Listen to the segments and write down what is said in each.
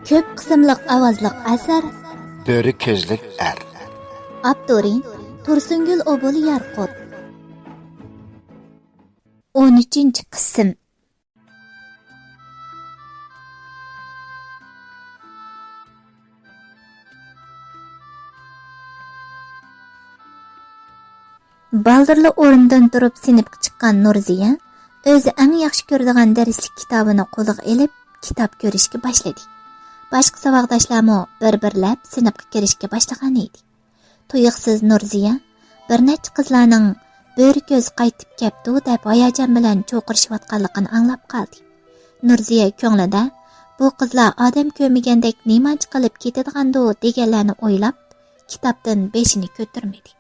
Köp qismliq ovozliq asar Böri közlük er. Abduri Tursungul Obul Yarqut 13-qism Baldırlı o'rnidan turib sinibga chiqqan Nurziya o'zi eng yaxshi ko'radigan darslik kitobini qo'liga olib kitob ko'rishga boshladi. Boshqa saboqdoshlarmi bir-birlab sinibga kirishga boshlagan edi. Tuyuqsiz Nurziya bir necha qizlarning bo'ri ko'z qaytib kelibdi deb hayajon bilan cho'qirishayotganligini anglab qoldi. Nurziya ko'nglida bu qizlar odam ko'rmagandek nemanchi qilib ketadigandu deganlarni o'ylab kitobdan beshini ko'tarmadi.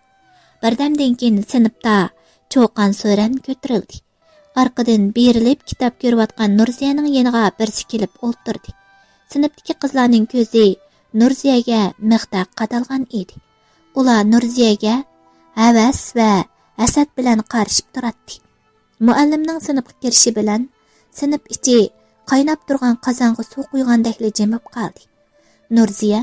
Birdamdan keyin sinfda cho'qan so'ran ko'tarildi. Orqadan berilib kitob ko'rayotgan Nurziyaning yoniga birsi kelib o'ltirdi. Sinfdagi qizlarning ko'zi Nurziyaga miqda qadalgan edi. Ular Nurziyaga havas va hasad bilan qarshib turadi. Muallimning sinfga kirishi bilan sinf ichi qaynab turgan qozonga suv quygandekli jimib qoldi. Nurziya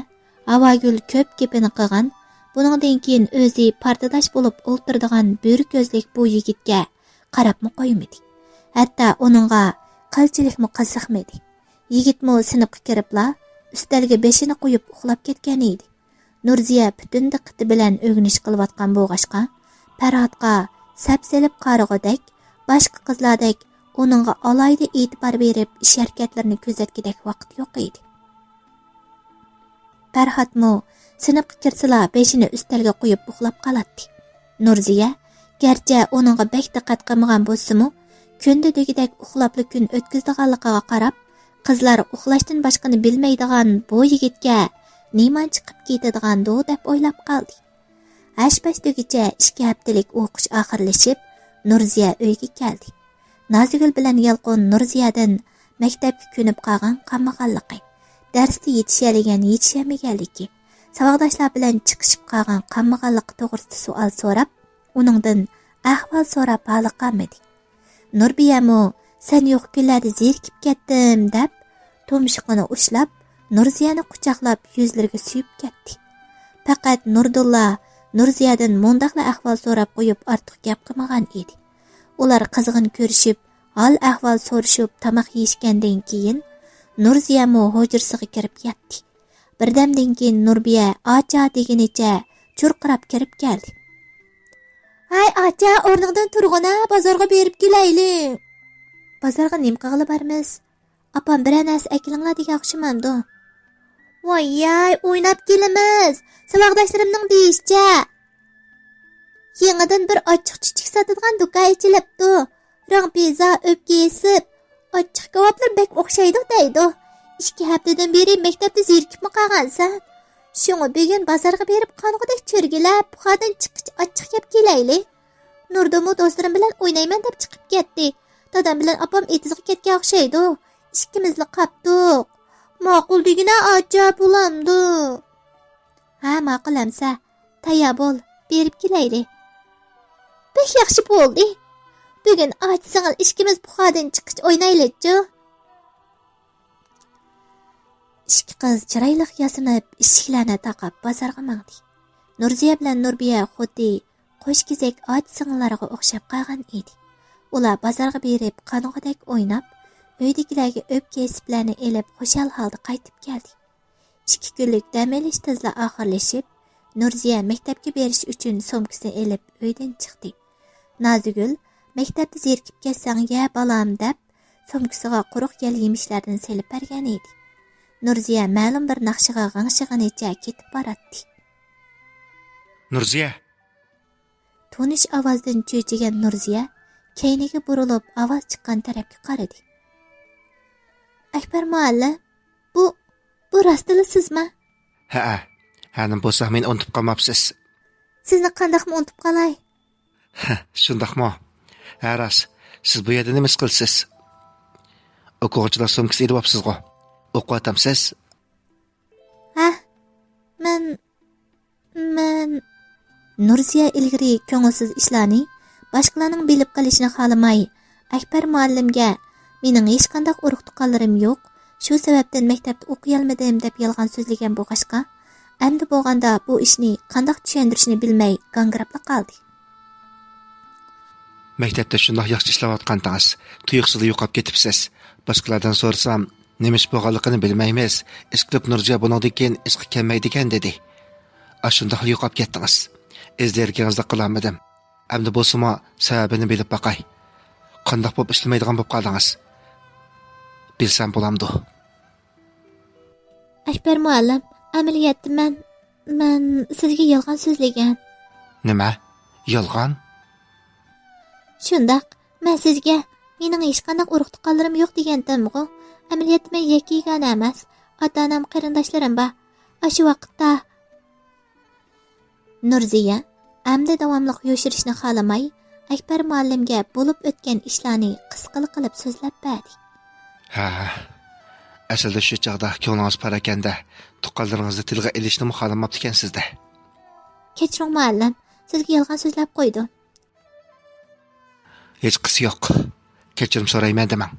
avagul ko'p gapini qilgan. Buningdan keyin o'zi pardodash bo'lib o'ltiradigan bo'ri ko'zlik bu yigitga qarabmi qo'ymadi. Hatto uningga qilchilikmi qiziqmadi. Yigitmi sinfga kiribla ustalga beshini qo'yib uxlab ketgan edi. Nurziya butun diqqati bilan o'rganish qilayotgan bo'g'ashqa Farhodga sapselib qarag'idek, boshqa qizlardek uningga alayda e'tibor berib ish harakatlarini kuzatgidek vaqt yo'q edi. Farhodmi sinfga kirsila beshini ustalga qo'yib uxlab qoladi. Nurziya garchi uningga bek diqqat qilmagan bo'lsa-mu, kunda degidek uxlabli kun o'tkazdiganligiga qarab, qizlar uxlashdan boshqani bilmaydigan bu yigitga neman chiqib ketadigan-do deb o'ylab qoldi. Ashpashdigacha 2 haftalik o'qish oxirlashib, Nurziya uyga keldi. Nozigul bilan Yalqon Nurziyadan maktabga ko'nib qolgan qammag'anligi, darsda yetishamaganligi, saboqdoshlar bilan chiqishib qolgan qammag'anlik to'g'risida savol so'rab, uningdan ahvol so'rab haliqamadi. Nurbiyami sen yo'q kunlarda zerikib ketdim deb tumshuqini ushlab Nurziyani quchoqlab yuzlariga suyib ketdi. Faqat Nurdulla Nurziyadan mundaqla ahvol so'rab qo'yib ortiq gap qilmagan edi. Ular qizg'in ko'rishib, hol ahvol so'rashib tamoq yeyishgandan keyin Nurziyami hujrasiga kirib yatdi. Birdamdan keyin Nurbiya acha deginicha churqirab kirib keldi. "Hay acha, o'rniqdan turg'ina, bozorga berib kelayli." "Bozorga nima qilib boramiz? Apam bir narsa akilinglar degan o'xshamamdi." "Voy-yay, o'ynab kelamiz. Saboqdoshlarimning deyishcha. Yangidan bir ochiq-chuchuk sotadigan do'kon ochilibdi. Rang pizza, o'pka yesib, ochiq kavoblar bek o'xshaydi deydi. 2 haftadan beri maktabda zerikibmi qolgansan? Shunga bugun bozorga berib qong'idek cho'rgilab, buxadan chiqich ochiq yeb kelayli." Nurdo'mu do'stlarim bilan o'ynayman deb chiqib ketdi. Dadam bilan opam etizga ketgan o'xshaydi. Ikkimizli qapdiq. Ma'qul degina ajab bo'lamdi. "Ha, ma'qul amsa. Tayyor bo'l, berib kelayli." "Bek yaxshi bo'ldi. Bugun ochsangil ikkimiz buxadan chiqich o'ynaylik-chi." Ikki qiz chiroyli yasinib, eshiklarni taqab bozorga mangdi. Nurziya bilan Nurbiya xuddi qo'shkizak och singillarga o'xshab qolgan edi. Ular bozorga berib qanog'idek o'ynab, uydagilarga o'pka yesiblarni elib xushal holda qaytib keldi. 2 kunlik dam olish tezla oxirlashib, Nurziya maktabga berish uchun so'mkasini elib uydan chiqdi. Nozigul maktabda zerikib ketsang ya balam deb so'mkasiga quruq yal yemishlardan selib bergan edi. Nurziya ma'lum bir naqshiga g'ingshig'anicha ketib boradi. Nurziya. Tunish ovozdan cho'chigan Nurziya keyniga burilib ovoz chiqqan tarafga qaradi. "Akbar muallim, bu rostila sizmi?" Ha, hanim bo'lsa men unutib qolmabsiz. "Sizni qandaqmi unutib qolay?" Shundaqmi? Ha, rost. Siz bu yerda nima qilsiz? O'quvchilar so'mkasi olib olibsiz-ku. O'qiyapsiz? "Ha, men Nurziya ilgari ko'ngilsiz ishlarni boshqalarning bilib qolishini xohlamay, Akbar muallimga "Mening hech qanday urug' tuqqanlarim yo'q. Shu sababdan maktabda o'qiy olmadim deb yolg'on so'zlagan bo'lg'achqa, endi bo'lganda bu ishni qandoq tushuntirishni bilmay gangirab qoldi. Maktabda shundoq yaxshi ishlayotgandingiz, tuyuqsizda yo'qolib ketibsiz. Boshqalardan so'rasam, nima ish bo'lganligini bilmaymiz. Ish qilib Nurziya buningdan keyin ishga kelmaydi ekan dedi. Shundoq yo'qolib ketdingiz. Izlaringizda qilolmadim. Endi bo'lsa-mo sababini bilib boqay. Qandoq bo'lib ishlamaydigan bo'lib qoldingiz? Bilsam bo'lamdi. Akbar muallim, amaliyotda men sizga yolg'on so'zlagan. Nima? Yolg'on? Shundoq, men sizga mening hech qanday urug' tuqqanlarim yo'q degandim-ku. Amaliyotda men yakigana emas, ota-onam qarindoshlarim bor. Shu vaqtda Nurziya amda davomli yo'shirishni xohlamay, Akbar muallimga bo'lib o'tgan ishlarni qisqali qilib so'zlab berdi. Ha. Aslida shu chaqda ko'nglingiz parakanda, tuqqanlaringizni tilga ilishni xohlamabdi ekan sizda. Kechiring muallim, sizga yolg'on so'zlab qo'ydim. Hech qisi yo'q. Kechirim so'rayman demang.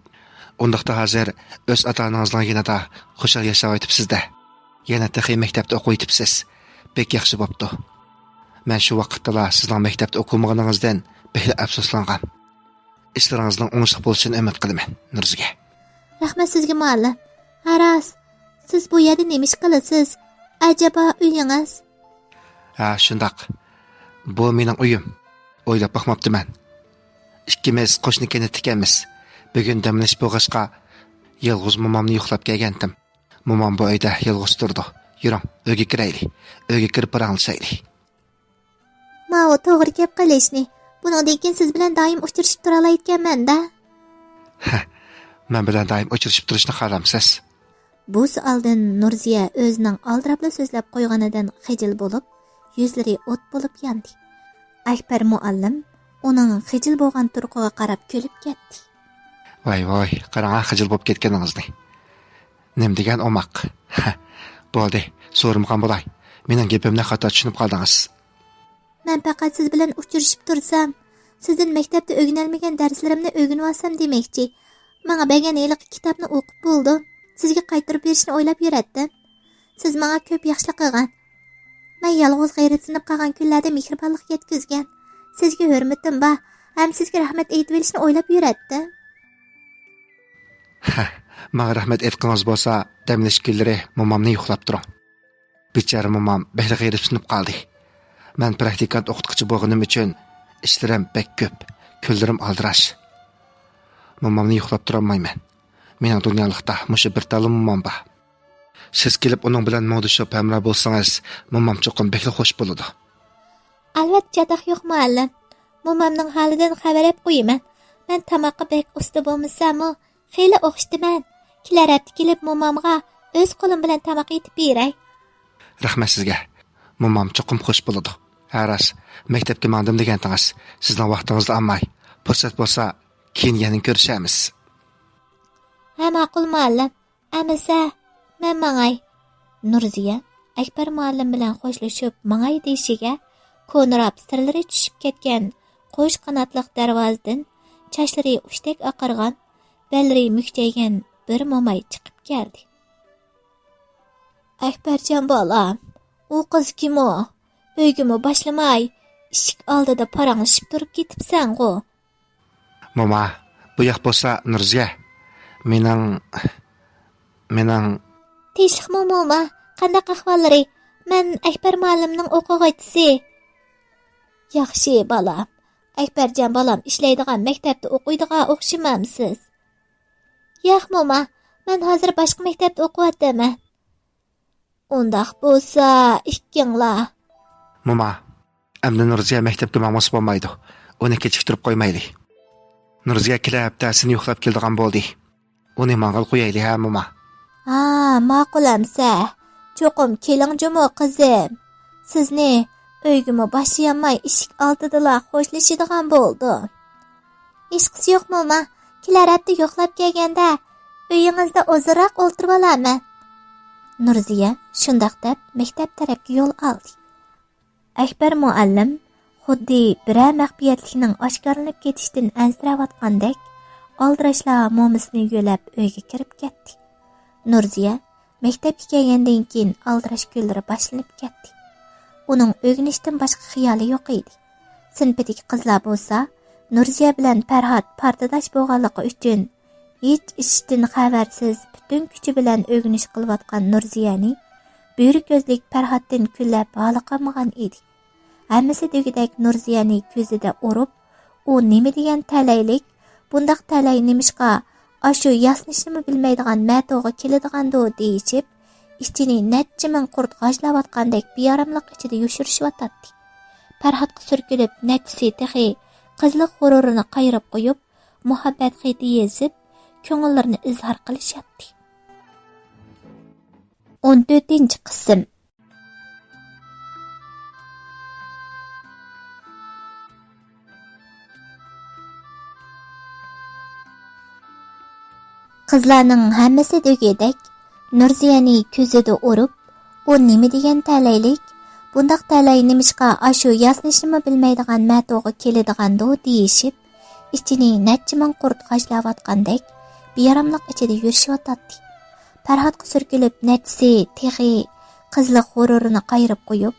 Undaqda hozir o'z ota-onangizning yanada xushal yashab o'tibsiz-da. Yana texnik maktabda o'qiyotibsiz. Bek yaxshi bo'pti. Men shu vaqtda sizning maktabda o'qimaganingizdan bexli afsuslangan. Ishlaringizning o'ngishli bo'lishini umid qilaman, Nurziga. Rahmat sizga muallim. Haras, siz bu yerda nima ish qilasiz? Ajaba uyingiz? Ha, shundoq. Bu mening uyim. O'ylab boqmabdiman. Ikkimiz qo'shni ekanmiz. Bugun damlash bo'lg'achqa yolg'iz momamni yo'qlab kelgandim. Momam bu uyda yolg'iz turdi. Yuring, uyga kiraylik. Uyga kirib paranglashaylik. Mao to'g'ri gap qilishni. Buningdan keyin siz bilan doim uchrashib tura olayotganman-da. Men bilan doim uchrashib turishni xohlamsiz? Bu savoldan Nurziya o'zining aldirabla so'zlab qo'yganidan xijil bo'lib, yuzlari o't bo'lib yondi. Akbar muallim uning xijil bo'lgan turqiga qarab kulib ketdi. Voy, qarang, xijil bo'lib ketganingizni. Nim degan omoq. Bo'ldi, so'rimgan bo'lay. Mening gapimni xato tushunib qoldingiz. Men faqat siz bilan uchrashib tursam, sizdan maktabda o'rganilmagan darslarimni o'rganib olsam demoqchi. Menga bergan yillik kitobni o'qib bo'ldim. Sizga qaytarib berishni o'ylab yuratdim. Siz menga ko'p yaxshilik qilgan. Men yolg'iz g'ayratlanib qolgan kunlarda mehribonlik yetkazgan. Sizga hurmatim bor, ham sizga rahmat aytib berishni o'ylab yuratdim. Menga rahmat aytgangiz bo'lsa, damlash kunlari momamni yo'qlab turing. Bechora momam bexli g'ayratlanib qoldi. Men praktikant o'qituvchi bo'lganim uchun ishlarim bek ko'p, kunlarim aldirash. Momamni yo'qlab tura olmayman. Mening dunyolikda mushu bir talim momam bor. Siz kelib uning bilan modishib hamra bo'lsangiz, momam cho'qim bexli xush bo'ladi. Albatta, chatoq yo'q muallim. Momamning holidan xabar olib qo'yaman. Men tamoqqa bek usta bo'lmasam-u, xeyli o'qishdiman. Kelar hafta kelib momamga o'z qo'lim bilan tamoq yetib beray. Rahmat sizga. Momam cho'qim xush bo'ladi. Haras, maktabga mandim degantingiz. Sizning vaqtingizni olmay, fursat bo'lsa, keyin yana ko'rishamiz. Ha, ma'qul muallim. Amasa, men mangay. Nurziya Akbar muallim bilan xo'shlashib mangay deyishiga ko'nrab sirlari tushib ketgan qo'sh qanotliq darvozadan chashlari ushdak oqargan, bellari mukchaygan bir mo'may chiqib keldi. Akbarjon bolam, u qiz kim o? Uygimi boshlamay, eshik oldida paranglashib turib ketibsan-ku. Mama, bu yoq bo'lsa Nurziya. Mening Tinchlikmi mo'ma? Qanday ahvollari? Men Akbar muallimning o'quvchisi. Yaxshi bolam. Akbarjon bolam ishlaydigan maktabda o'qiydigan o'xshamamsiz? Yo'q mo'ma, men hozir boshqa maktabda o'qiyapman. Undaq bo'lsa, ikkinglar. Mama, endi Nurziya maktabga ma'mus bo'lmaydi. Uni kechiktirib qo'ymaylik. Nurziya kelib haftasini yo'qlab keldigan bo'ldi. Uni mang'al qo'yaylik, ha mama. Ha, ma'qulamsa. Cho'qim keling jumo qizim. Sizni uygimi boshlayolmay eshik oldida xo'shlashadigan bo'ldim. Hech qisi yo'q mama. Kelar hafta yo'qlab kelganda uyingizda o'ziroq o'ltirib olaman. Nurziya shundoq deb maktab tarafga yo'l oldi. Akbar muallim xuddi biror maxfiyatlikning oshkorlanib ketishdan ansirayotgandek oldirashlar mo'misini yo'lab uyga kirib ketdi. Nurziya maktabga kelgandan keyin aldirash kunlari boshlanib ketdi. Uning o'rganishdan boshqa xiyoli yo'q edi. Sinfidagi qizlar bo'lsa, Nurziya bilan Farhod partadosh bo'lganligi uchun hech ishdan xabarsiz butun kuchi bilan o'rganish qilayotgan Nurziyani bo'ri ko'zlik Farhoddan kunlab holi qolmagan edi. Hammasi degidek Nurziyani ko'zida urib, u nima degan talaylik, bundaq talay nimishqa ashu yasnishni bilmaydigan mato'g'a keladigan-do deyishib, ichini necha ming qurt g'ajlayotgandek beyaramlik ichida yoshirishyotdi. Farhodga surkilib nechisi texi qizlik g'ururini qayirib qo'yib, muhabbat xati yezib, ko'ngillarini izhor qilishyapti. 14-qism. Qizlarning hammasi degedek Nurziyani ko'zida urib, u nima degan talaylik, bundaq talay nimishqa ashu yasnishni bilmaydigan mato'g'a keladigan-do deyishib, ichini necha ming qurt g'ajlayotgandek beyaramlik ichida yurishyotdi. Farhodga surkilib nechisi texi qizlik g'ururini qayirib qo'yib,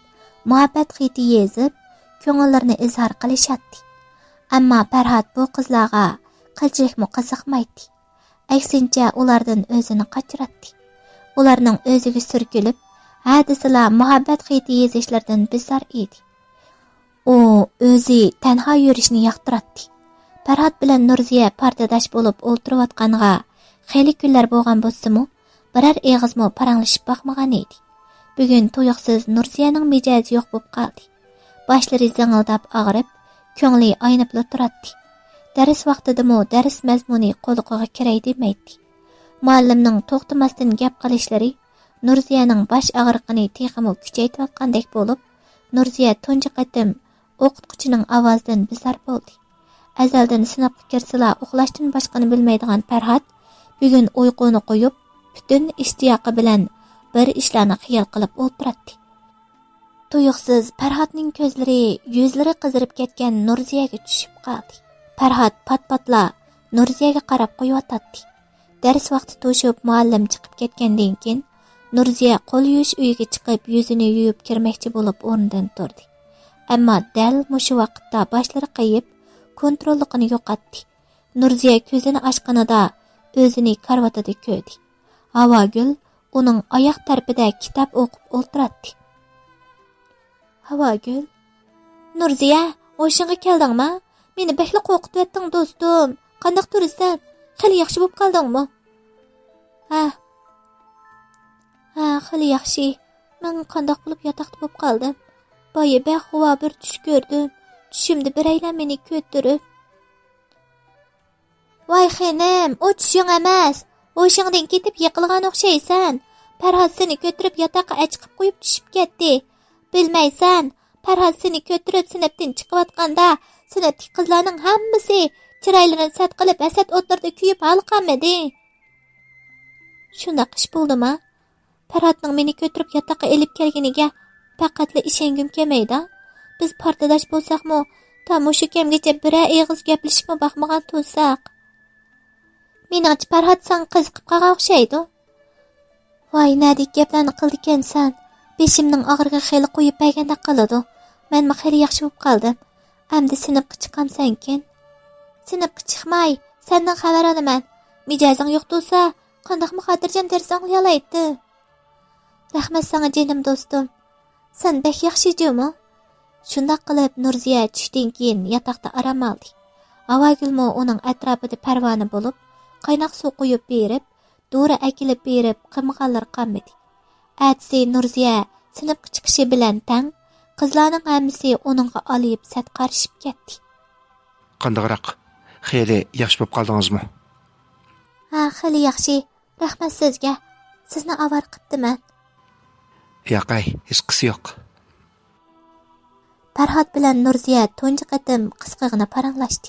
muhabbat xati yezib, ko'ngillarini izhor qilishyapti. Ammo Farhod bu qizlarga qilchilikmi qiziqmaydi. Aksincha ulardan o'zini qochiratdi. Ularning o'ziga surkilib, hadislar muhabbat xati yezishlardan bezor edi. U o'zi tanho yurishni yoqtiradi. Farhod bilan Nurziya partadosh bo'lib o'ltirayotganiga xeyli kunlar bo'lgan bo'lsa-mu, biror eg'izmi paranglashib boqmagan edi. Bugun to'yiqsiz Nurziyaning mijozi yo'q bo'lib qoldi. Boshlari zangildab og'rib, ko'ngli aynib turadi. Dars vaqtidami dars mazmuni qo'liqiga kiray demaydi. Muallimning to'xtamasdan gap qilishlari Nurziyaning bosh og'riqini texmi kuchaytirayotgandek bo'lib, Nurziya tunji qatim o'qituvchining ovozidan bezor bo'ldi. Azaldan sinfga kirsila uxlashdan boshqani bilmaydigan Farhod bugun uyquni qo'yib, butun ishtiyoqi bilan bir ishlarni xiyol qilib o'tiradi. Tuyuqsiz Farhodning ko'zlari, yuzlari qizarib ketgan Nurziyaga tushib qoldi. Farhod pat-patla Nurziyaga qarab qo'yotdi. Dars vaqti to'shib muallim chiqib ketgandan keyin Nurziya qo'l yuvish uyiga chiqib yuzini yuvib kirmoqchi bo'lib o'rnidan turdi. Ammo dal mushu vaqtda boshlari qayib, kontrolligini yo'qotdi. Nurziya ko'zini ochganida o'zini karvatida ko'rdi. Havogul uning oyoq tarafida kitob o'qib o'tiradi. Havogul, Nurziya, o'shinga keldingmi? Meni bekli qo'rqitib etding do'stim. Qandoq turisan? Xili yaxshi bo'lib qoldingmi? Ha, xili yaxshi. Men qandoq bo'lib yotoqda bo'lib qoldim. Boya bexuva bir tush ko'rdim. Tushimda biraylar meni ko'tirib. Voy xenim, o tushing emas. O'shingdan ketib yiqilgan o'xshaysan. Farhod seni ko'tirib yotoqqa achqib qo'yib tushib ketdi. Bilmaysan, Farhod seni ko'tirib sinfdan chiqayotganda sinfdagi qizlarning hammasi chiroylarini sat qilib asad o'tirdi kuyib halqamidi. Shunda qish bo'ldimi? Farhodning meni ko'tirib yotoqqa elib kelganiga faqatla ishongim kelmaydi. Biz partadosh bo'lsaqmi, tam o'sha kamgacha bir eg'iz gaplashibmi baxmagan to'saq. Meningcha Farhod san qiziqib qolgan o'xshaydi. Voy, nadik gaplarni qildi ekansan. Beshimning og'riga xeli qo'yib baganda qiladi. Men xeli yaxshi bo'lib qoldim. Endi sinfga chiqamsan-kin. Sinfga chiqmay, sendan xabar olaman. Mijozing yo'q bo'lsa, qandoqmi xotirjam dars anglayalaydi. Rahmat sana jinim do'stim. Sen bek yaxshi jo'mi? Shunday qilib Nurziya tushdan keyin yotoqda aram oldi. Avagilmo uning atrofida parvona bo'lib, qaynoq suv quyib berib, dori akilib berib, qimg'allar qamidi. Atsi Nurziya sinfga chiqishi bilan tang qizlarning hammasi uningga olib sat qarishib ketdi. Qandaqroq? Xeyli yaxshi bo'lib qoldingizmi? Ha, xeyli yaxshi. Rahmat sizga. Sizni avar qiptiman. Yo'qay, hech qisi yo'q. Farhod bilan Nurziya tunji qatim qisqig'ini paranglashdi.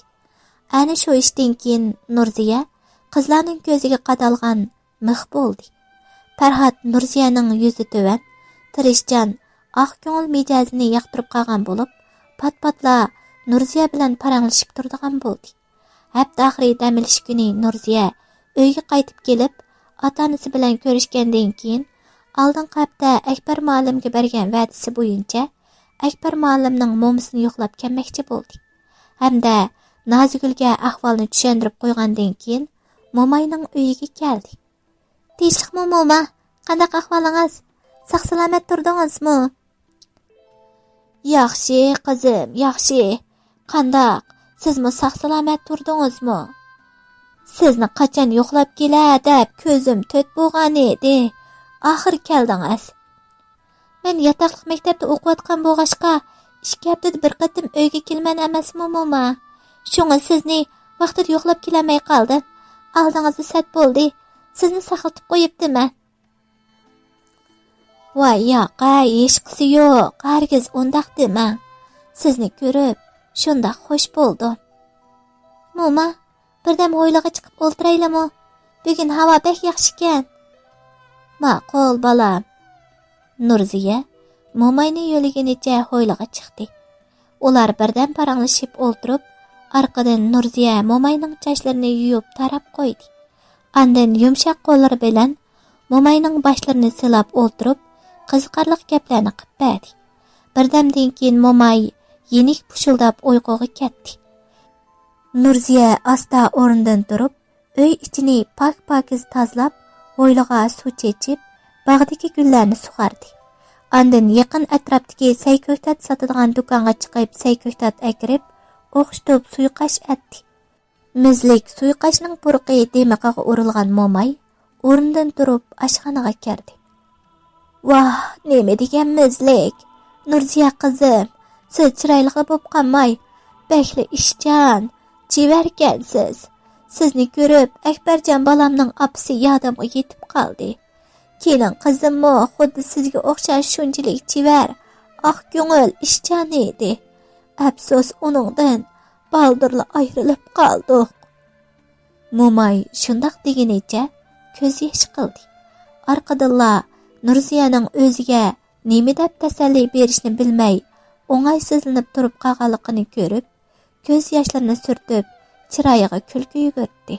Ana shu ishdan keyin Nurziya qizlarning ko'ziga qadalgan mix bo'ldi. Farhod Nurziyaning yuzi tuvan, tirishchan, oq ko'ngil mijozini yoqtirib qolgan bo'lib, pat-patla Nurziya bilan paranglashib turadigan bo'ldi. Hafta oxiri dam olish kuni Nurziya uyga qaytib kelib, ota-onasi bilan ko'rishgandan keyin oldingi hafta Akbar muallimga bergan va'dasi bo'yicha Akbar muallimning mo'misini yo'qlab kelmoqchi bo'ldi. Hamda Nozigulga ahvolni tushuntirib qo'ygandan keyin mo'mayning uyiga keldi. "Tinchlikmi mo'ma? Qanday ahvolingiz? Sog'-salomat turdingizmi?" "Yaxshi, qizim, yaxshi. Qanday? Sizmi sog'-salomat turdingizmi? Sizni qachon yo'qlab kelay deb ko'zim to'rt bo'lgan edi. Oxir keldingiz. Men yotoqliq maktabda o'qiyotgan bo'lg'achqa 2 haftada bir qatim uyga kelman emasmi mo'ma? Shunga sizni vaqtida yo'qlab kelamay qoldim. Oldingizda sat bo'ldi. Sizni saqlatib qo'yibdiman." "Voy yo'q, hech qisi yo'q. Hargiz undaq dema. Sizni ko'rib shunda xush bo'ldim. Mo'ma, birdam hovliga chiqib o'ltiraylikmi? Bugun havo bek yaxshi ekan." "Ma'qul, bolam." Nurziya mo'mayni yo'liginicha hovliga chiqdi. Ular birdan paranglashib o'ltirib, orqadan Nurziya mo'mayning sochlarini yuvib tarab qo'ydi. Andan yumshoq qo'llari bilan mo'mayning boshlarini silab o'ltirib, qiziqarli gaplarni qilib berdi. Birdamdan keyin mo'may yenik pushildab uyquga ketdi. Nurziya asta o'rnidan turib, uy ichini pak-pakiz tozalab, hovliga suv chechib, bog'dagi gullarni sug'ardi. Andan yaqin atrofdagi sayko'ktat sotadigan do'konga chiqib, sayko'ktat akirib, o'xshitib suyqash etdi. Mizlik suyqashning purqi demiqiga urilgan mo'may o'rnidan turib oshxonaga kirdi. "Vah, nima degan mizlik? Nurziya qizim, siz chiroyli bo'lib qolmay, bekli ishchan, chivarkansiz. Sizni ko'rib, Akbarjon bolamning opasi yodimga yetib qoldi. Kelin qizimmi xuddi sizga o'xshash shunchalik chivar, oq ko'ngil ishchan edi. Afsus, uningdan baldurla ayrilib qoldik." Mo'may shundoq degunicha ko'z yosh qildi. Orqadilla Nurziyaning o'ziga nima deb tasalli berishni bilmay, o'ng'aysizlanib turib qolganligini ko'rib, ko'z yoshlarini surtib, chiroyiga kulki yugurtdi.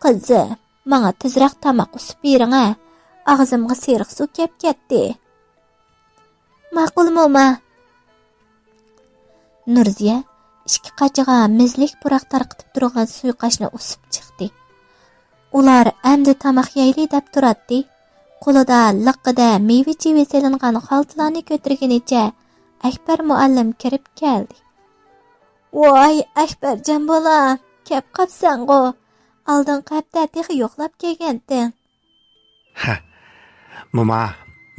"Qizim, menga tezroq tomoq usib bering-a. Og'zimga seriq suv kelib ketdi." "Ma'qul mo'ma." Nurziya ikki qachiga mizlik puraq tarqitib turgan suyqashni usib chiqdi. Ular endi tomoq yeyli deb turadi. Qo'lida liqqida meva-cheva selingan xaltalarni ko'targanicha Akbar muallim kirib keldi. "Voy, Akbarjon bolam, kelib qopsan-g'o. Oldingi hafta texi yo'qlab kelganding." "Ha, mo'ma,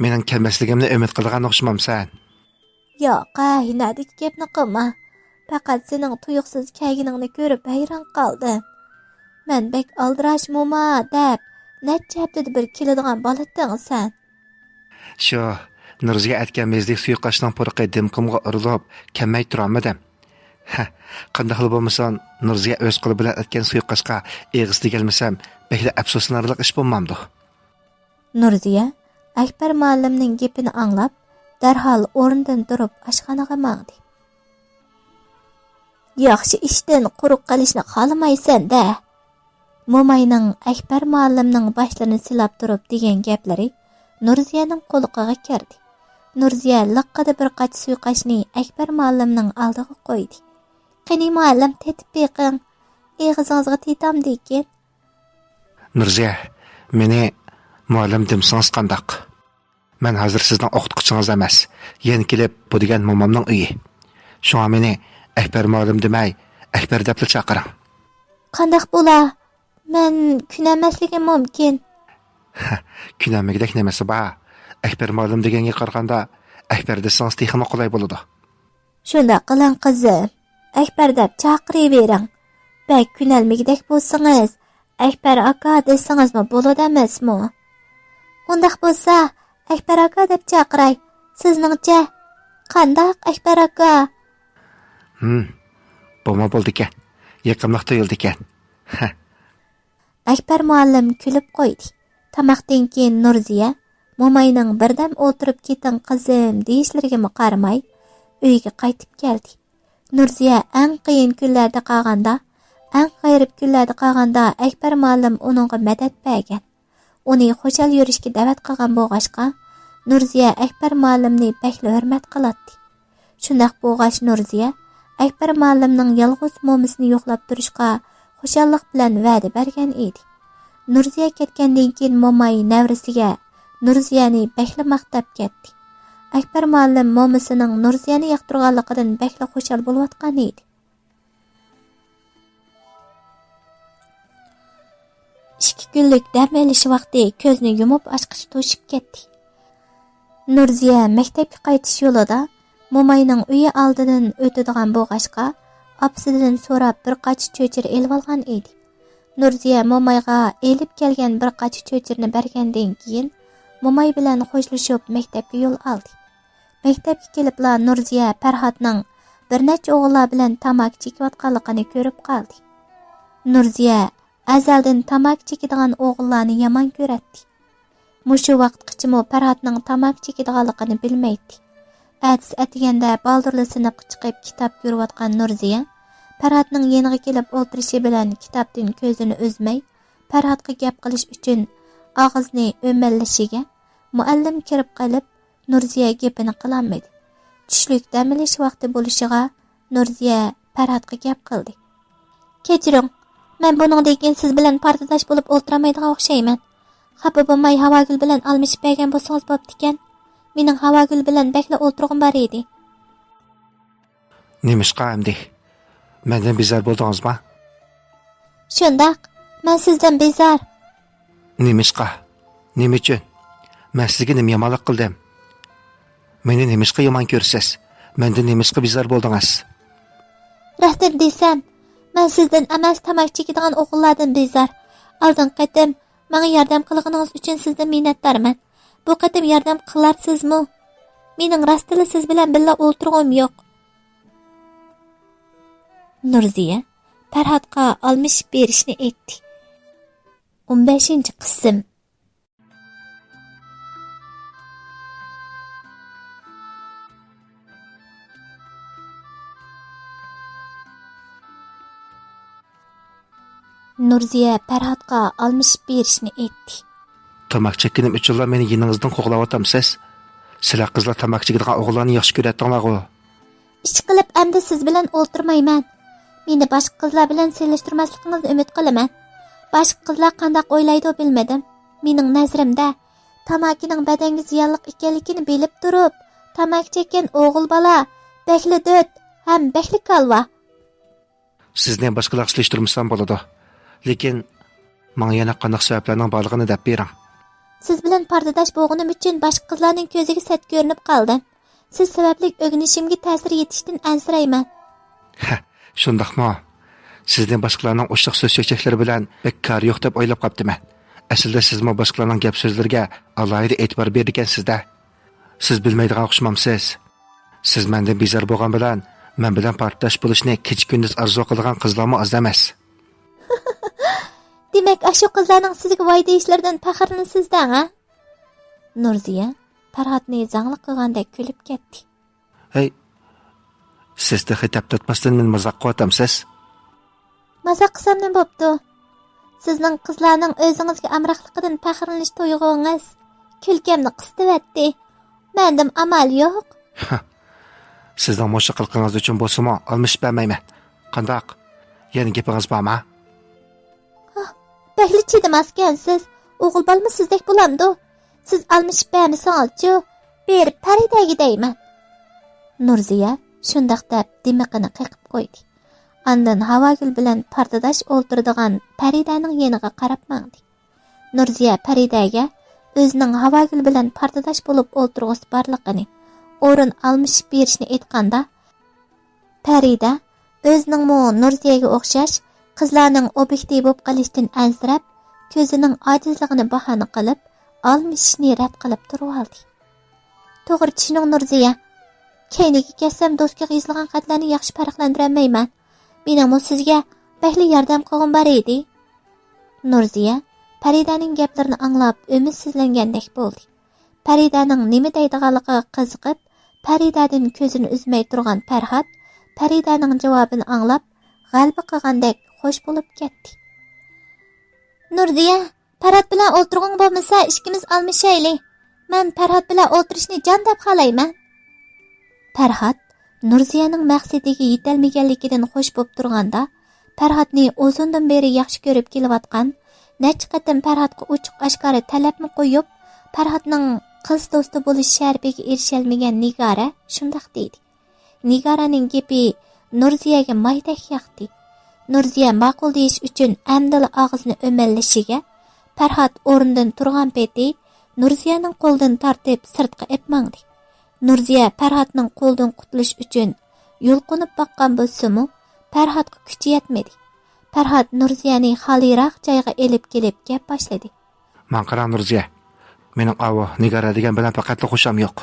mening kelmasligimni umid qilgan o'xshamamsan." "Yo'q, inadik gapni qilma. Faqat sening tuyuqsiz kelganingni ko'rib hayron qoldim. Men bek aldirash mo'ma deb necha haftada bir keladigan bolatdingsan." Shu Nurziga aytgan mezlik suyqashning purqi dimqimga urilib, kelmay turolmadim. Qanday qilib bo'lmasin, Nurziga o'z qo'li bilan aytgan suyqashga eg'iz tegelmasam, bekla afsuslanarli ish bo'lmamdi. Nurziya Akbar muallimning gapini anglab, darhol o'rnidan turib oshxonaga mangdi. "Yaxshi ishdan quruq qilishni xohlamaysan-da." Mo'mayning Akbar muallimning boshlarini silab turib degan gaplari Nurziyaning quloqiga kirdi. Nurziya liqqida bir qach suyqashni Akbar muallimning oldiga qo'ydi. "Qani muallim, tetib beqing. Eg'izingizga tetam dekin." "Nurziya, meni muallim demsangiz qandoq? Men hozir sizning o'qituvchingiz emas. Yana kelib bu degan mo'mamning uyi. Shunga meni Akbar muallim demay, Akbar deb chaqiring." "Qandoq bo'la? Men kunamasligim mumkin." "Kunamigidek nimasi bor? Akbar muallim deganga qaraganda Akbar desangiz texnik qulay bo'ladi." "Shunda qiling qizim. Akbar deb chaqiravering. Bak kunalmigidek bo'lsangiz, Akbar aka desangizmi bo'ladi emasmi? Undaq bo'lsa, Akbar aka deb chaqiray. Sizningcha qandoq Akbar aka?" Bo'lma bo'ldi ekan. Yaqinliq tuyuldi ekan. Akbar muallim kulib qo'ydi. Tamoqdan keyin Nurziya mo'mayning birdam o'tirib keting qizim deyishlariga qaramay uyiga qaytib keldi. Nurziya eng qiyin kunlarda qolganda, eng g'ayrib kunlarda qolganda Akbar muallim uningga madad bergan. uni xo'shal yurishga da'vat qilgan bo'lg'ashqa, Nurziya Akbar muallimni bakli hurmat qiladi. Shundaq bo'lg'ash Nurziya Akbar muallimning yolg'iz mo'misini yo'qlab turishga xushallik bilan va'da bergan edi. Nurziya ketgandan keyin mo'may navrisiga Nurziyani bakli maqtab ketdi. Akbar muallim mo'misining Nurziyani yoqtirganligidan bakli xushal bo'layotgan edi. 2 kunlik dam olish vaqti ko'zni yumib ochqichi to'shib ketdi. Nurziya maktabga qaytish yo'lida mo'mayning uyi oldidan o'tadigan bo'lg'ashqa, opasidan so'rab bir qachi cho'chir elib olgan edi. Nurziya mo'mayga elib kelgan bir qachi cho'chirni bergandan keyin mo'may bilan xo'shlashib maktabga yo'l oldi. Maktabga kelibla Nurziya Farhodning bir necha o'g'illar bilan tamak chekayotganligini ko'rib qoldi. Nurziya azaldan tamak chekadigan o'g'illarni yomon ko'radi. Mushu vaqtgacha Farhodning tamak chekadiganligini bilmaydi. Atis atiganda baldurli sinfga chiqib kitob ko'rayotgan Nurziya Farhodning yeniga kelib o'tirishi bilan kitobdan ko'zini uzmay, Farhodga gap qilish uchun og'izni o'mallashiga muallim kirib qolib, Nurziya gapini qilolmadi. Tushlik dam olish vaqti bo'lishiga Nurziya Farhodga gap qildi. "Kechiring, men buningdan keyin siz bilan pardosh bo'lib o'tiramaydigan o'xshayman. Xafa bo'lmay Havogul bilan almashib bergan bo'lsangiz bo'pti ekan. Mening Havogul bilan bakla o'tirg'im bor edi." Nemishqa endi? Mendan bezor bo'ldingizmi? Shundaq, men sizdan bezor. Nemishqa? Nima uchun? Men sizga nima yomonlik qildim? Meni nemishqa yomon ko'rsiz? Mendan nemishqa bezor bo'ldingiz? Rahmat desam, men sizdan emas tamak chekadigan o'g'illardan bezor. Oldin qatim menga yordam qilganingiz uchun sizdan minnatdorman. Bu qatim yordam qilarsizmi? Mening rostila siz bilan birga o'tirg'im yo'q. Nurziya Farhodga almashib berishni aytdi. 15-qism. Nurziya Farhodga almashib berishni aytdi. Tamak chekkinim uchunlar meni yiningizdan qo'g'layotamiz. Sizlar qizlar tamak chekadigan o'g'illarni yaxshi ko'rayotganlar-ku. Ish qilib endi siz bilan o'ltirmayman. Meni boshqa qizlar bilan selishtirmasligingizni umid qilaman. Boshqa qizlar qanday o'ylaydi bilmadim. Mening nazrimda tamakining badanga ziyonli ekanligini bilib turib, tamak chekkan o'g'il bola bakli dot ham bakli kalva. Sizni boshqalar selishtirmasam bo'ladi. Lekin menga yana qanday sabablarning borligini deb bering. Siz bilan pardosh bo'lganim uchun boshqa qizlarning ko'ziga sat ko'rinib qoldim. Siz sababli o'g'nishimga ta'sir yetishdan ansirayman. Shundaqmi? Sizning boshqalarning o'shiq so'z cheklaklari bilan bekkar yo'q deb o'ylab qoptiman. Aslida sizmi boshqalarning gap so'zlariga alohida e'tibor bergansizda. Siz bilmaydigan o'xshamamsiz. Siz mendan bezor bo'lgan bilan men bilan pardosh bo'lishni kecha-kunduz arzu qilgan qizlarmi oz emas. Demak, ashu qizlarning sizga voy deyishlaridan faxrlansizdan, ha? Nurziya Farhodni zangli qilgandek kulib ketdi. Hey, sizda xitob tutmasdan men mazoq qilatamsiz? Mazoq qilsam nima bo'pti? Sizning qizlarning o'zingizga amroqligidan faxrlanish tuyg'ungiz kulkamni qisdivatdi. Mendim amal yo'q. Sizning mo'sha qilganingiz uchun bo'lsa-mo, olmish bermayman. Qandoq? Yana gapingiz bormi? Bakli chidamaskansiz, o'g'il bolmi sizdek bo'lamdi. Siz almashib bermasangiz-chi, berib Faridaga deyman. Nurziya shundaq deb dimiqini qiqib qo'ydi. Andan Havogul bilan pardosh o'ltiradigan Faridaning yeniga qarab mangdi. Nurziya Faridaga o'zining Havogul bilan pardosh bo'lib o'ltirg'isi borligini, o'rin almashib berishni aytganda, Farida o'zining Nurziyaga o'xshash qizlarning obyektiv bo'lib qolishdan ansirab, ko'zining ojizligini bahona qilib, almishni rad qilib turib oldi. To'g'ri tushuning Nurziya. Keyniga kelsam do'stga yozilgan xatlarni yaxshi farqlantirmayman. Mening sizga bakli yordam qilg'im bor edi. Nurziya Faridaning gaplarini anglab umidsizlangandek bo'ldi. Faridaning nima deydiganligiga qiziqib, Faridadan ko'zini uzmay turgan Farhod Faridaning javobini anglab, g'alaba qilgandek xo'sh bo'lib ketdi. Nurziya, Farhod bilan o'ltirgan bo'lmasa, ikkimiz almashayli. Men Farhod bilan o'tirishni jon deb xohlayman. Farhod Nurziyaning maqsadiga yetolmaganligidan xush bo'lib turganda, Farhodni o'zundan beri yaxshi ko'rib kelayotgan, necha qatim Farhodga ochiq oshkora talabni qo'yib, Farhodning qiz do'sti bo'lish sharbiga erishalmagan Nigora shundoq deydi. Nigoraning gapi Nurziyaga maydak yoqdi. Nurziya ma'qul deyish uchun amdala og'zini o'mallashiga, Farhod o'rnidan turgan peti Nurziyaning qo'ldan tortib sirtqa etmangdi. Nurziya Farhodning qo'ldan qutulish uchun yo'lqinib boqqan bo'lsa-mu, Farhodga kuchi yetmadi. Farhod Nurziyani xaliroq joyga elib kelib gap boshladi. "Men qara Nurziya, mening avo Nigora degan bilan faqat xusham yo'q.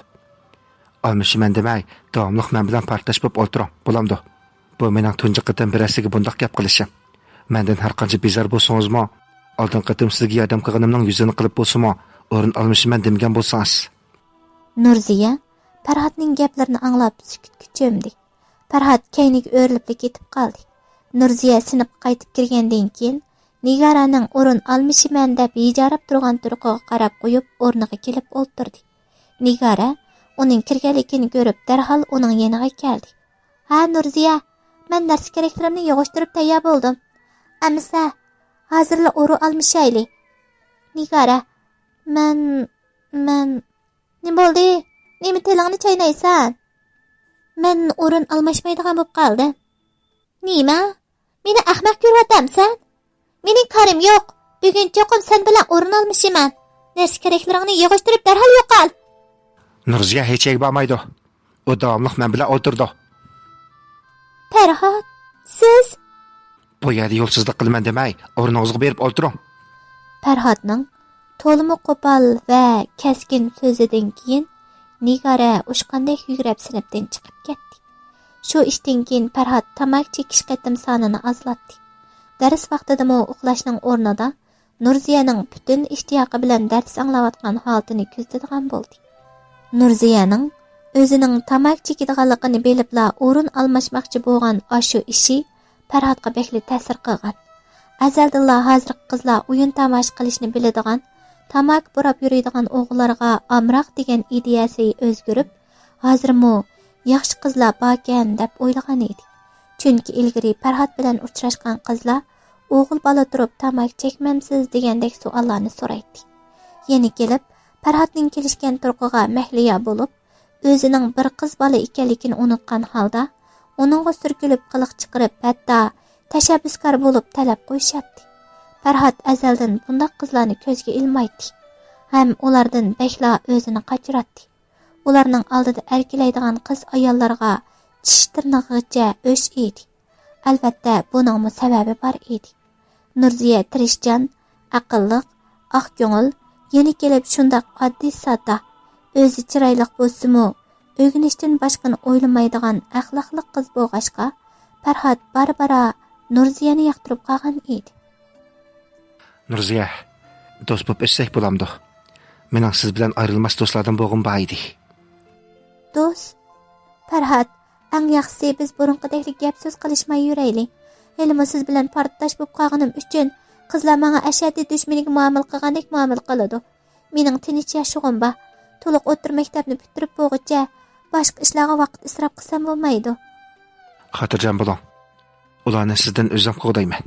Olmishiman demay, davomli men bilan partlash bo'lib o'tiram. Bo'lamdi. Bu mening tunji qitim birasiga bundoq gap qilishim. Mendan har qancha bezar bo'lsangiz-mo, oldin qitim sizga yordam qilganimning yuzini qilib bo'lsa-mo, o'rin olmishiman demagan bo'lsangiz." Nurziya Farhodning gaplarini anglab sukutga cho'mdi. Farhod kayniga o'rilib ketib qoldi. Nurziya sinib qaytib kirgandan keyin Nigoraning o'rin olmishiman deb yijarib turgan turqiga qarab qo'yib, o'rniga kelib o'ltirdi. Nigora uning kirganligini ko'rib, darhol uning yoniga keldi. "Ha Nurziya, men dars keraklarimni yig'ishtirib tayyor bo'ldim. Amsa, hozirla o'rin olmishayli." Nigora, men nima bo'ldi? Nima tilingni chaynaysan? Men o'rin almashmaydigan bo'lib qoldim. Nima? Meni ahmoq ko'ryotamsan? Mening qarim yo'q. Bugun cho'qim sen bilan o'rin almashiman. Dars keraklaringni yig'ishtirib darhol yo'qol. Nurziya hech yerga bormaydi. U davomli men bilan o'tirdi. Farhod, siz bu yerda yo'lsizlik qilman demay, o'rningizga berib o'tiring. Farhodning to'limi qo'pol va kaskin so'zidan keyin Nigora ushqandek yugurib sinfdan chiqib ketdi. Shu ishdan keyin Farhod tamak chekish qatim sonini ozlatdi. Dars vaqtida uxlashning o'rnida Nurziyaning butun ishtiyoqi bilan dars anglayotgan holatini kuzatadigan bo'ldi. Nurziyaning o'zining tamak chekadiganligini bilibla o'rin almashmoqchi bo'lgan ashu ishi Farhodga bekli ta'sir qilgan. Azaldilla hozir qizlar o'yin tomosha qilishni biladigan, tamak burab yuradigan o'g'illarga amroq degan ideyasi o'zgarib, hozirmi yaxshi qizlar borkan deb o'ylagan edi. Chunki ilgari Farhod bilan uchrashgan qizlar o'g'il bola turib tamak chekmamsiz degandek savollarni so'raydi. Yana kelib Farhodning kelishgan turqiga mahliya bo'lib, o'zining bir qiz bola ekanligini unutgan holda, uningga surkilib qiliq chiqarib, hatto tashabbuskor bo'lib talab qo'yishardi. Farhod azaldan bunday qizlarni ko'zga ilmaydi. Ham ulardan bekla o'zini qochiratdi. Ularning oldida erkalaydigan qiz ayollarga tish tirnog'igacha o'sh edi. Albatta, buning sababi bor edi. Nurziya tirishchan, aqlli, oq ko'ngil, yeni kelib shundoq oddiy sodda, o'zi chiroyli bo'lsa-mu, o'rganishdan boshqani o'ylamaydigan axloqli qiz bo'lg'ashqa, Farhod barbara Nurziyani yoqtirib qolgan edi. Nurziya, do'st bo'lib ishsak bo'lamdi. Mening siz bilan ayrilmas do'stlardan bo'lg'im bor edi. Do'st? Farhod, eng yaxshisi biz burunqidek gap so'z qilishmay yuraylik. Elimi siz bilan portlash bo'lib qolganim uchun qizlar menga ashaddiy dushmaniga muomala qilgandek muomala qiladi. Mening tinch yashog'im bor. To'liq o'tir maktabni bitirib bo'lguncha boshqa ishlarga vaqt isrof qilsam bo'lmaydi. Xotirjam bo'ling. Ularni sizdan o'zim qo'g'dayman.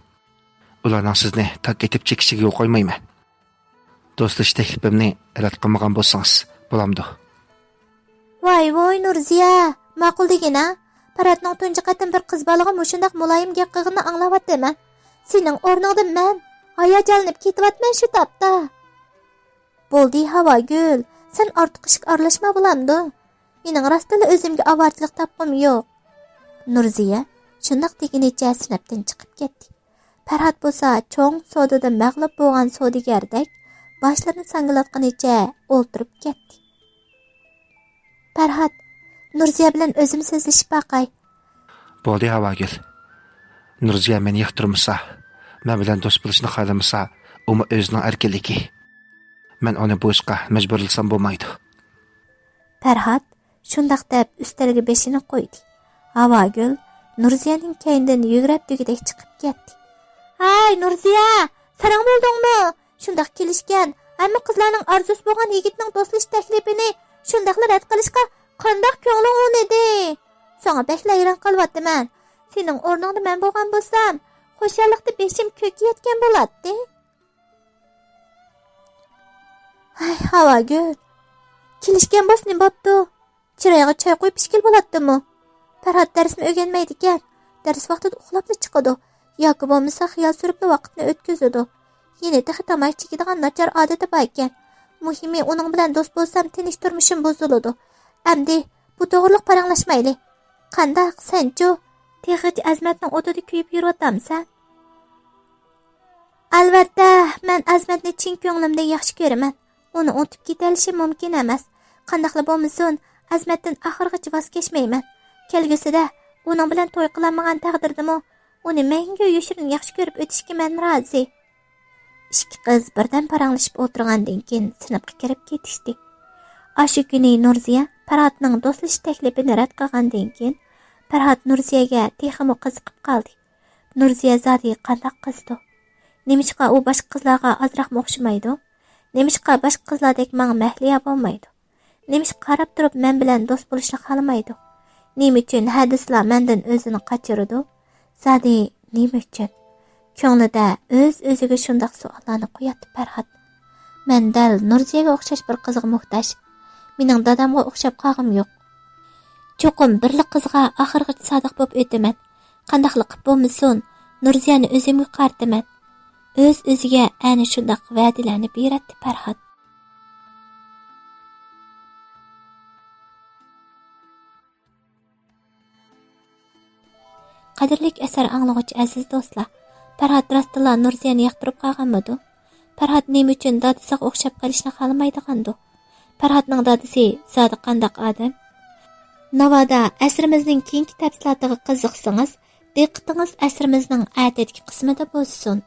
Ularning sizni tak etib chekishiga yo'l qo'ymayman. Do'stlash taklifimni rad qilmagan bo'lsangiz, bo'lamdi. Voy Nurziya, ma'qul degina. Farhodning tunji qatim bir qiz bolaga mushundaq muloyim gap qilganini anglayapman. Sening o'rningda men hayajonlanib ketyapman shu topda. Bo'ldi Havogul, sen ortiq ishga aralashma bo'lamdi. Mening rostila o'zimga avorchilik topqim yo'q. Nurziya shundaq degunicha sinfdan chiqib ketdi. Farhod bo'lsa cho'ng sodada mag'lub bo'lgan sodagardek boshlarini sangilatganicha o'ltirib ketdi. Farhod, Nurziya bilan o'zim so'zlashib baqay. Bo'ldi Havogul. Nurziya meni yoqtirmasa, men bilan do'st bo'lishni xohlamasa, u o'zining erkinligi. Men uni bu ishga majburlasam bo'lmaydi. Farhod shundaq deb ustalga beshini qo'ydi. Havogul Nurziyaning kaynidan yugurib degidek chiqib ketdi. "Hay Nurziya, sarang bo'ldingmi? Şundaq kelishgan, hamma qizlarning arzusi bo'lgan yigitning do'stlash taklifini shundaqla rad qilishga qandoq ko'ngling o'nidi? Sana bekla hayron qolyapman. Sening o'rningda men bo'lgan bo'lsam, xo'shallikda beshim ko'kiyotgan bo'lardi. Ay, havo gul. Kelishgan bo'lsin bo'pti. Chiroyga choy qo'yib ishkil bo'ladimi? Farhod darsni o'rganmaydi ekan. Dars vaqtida uxlab chiqadi yoki bo'lmasa xiyol surib vaqtni o'tkazadi. Yine de tamak chekadigan nachar odati bor ekan. Muhimi uning bilan do'st bo'lsam, tinch turmushim buziladi. Endi bu to'g'riliq paranglashmayli. Qandaq senchu? Texnik Azmatning o'tida kuyib yuryotamsan? Albatta, men Azmatni chin ko'nglimda yaxshi ko'raman. Uni o'tib ketishim mumkin emas. Qandaqla bo'lmasin, Azmatdan oxirgacha voz kechmayman. Kelgusida uning bilan to'y qilamagan taqdirdami, uni menga yoshirin yaxshi ko'rib o'tishga men rozi. Ikki qiz birdan paranglashib o'tirgandan keyin sinfga kirib ketishdi. Ashu kuni Nurziya Farhodning do'stlash taklifini rad qilgandan keyin Farhod Nurziyaga texmo qiziqib qoldi. Nurziya zodi qandaq qizdi? Nemishqa u boshqa qizlarga ozroq o'xshamaydi? Nemishqa boshqa qizlardek menga mahliya bo'lmaydi? Nemishqa qarab turib men bilan do'st bo'lishni xohlamaydi? Nima uchun hadislar mendan o'zini qochirdi? Zodi nima uchun? Ko'nglida o'z-o'ziga shundoq savollarni qo'yadi Farhod. Men dal Nurziyaga o'xshash bir qizga muhtoj. Mening dadamga o'xshab qolg'im yo'q. Cho'qim birli qizga oxirgacha sodiq bo'lib o'taman. Qandaqlik qilib bo'lmasin, Nurziyani o'zimga qartaman. O'z-o'ziga ana shundoq va'dalarni beradi Farhod. Qadrli asar anglag'uvchi aziz do'stlar, Farhod rostla Nurziyani yoqtirib qolganmidi? Farhod nima uchun dadasiga o'xshab qolishni xohlamaydigandi? Farhodning dadasi zodi qandaq odam? Navoda asrimizning keyingi tafsilotiga qiziqsangiz, diqqatingiz asrimizning atadagi qismida bo'lsin.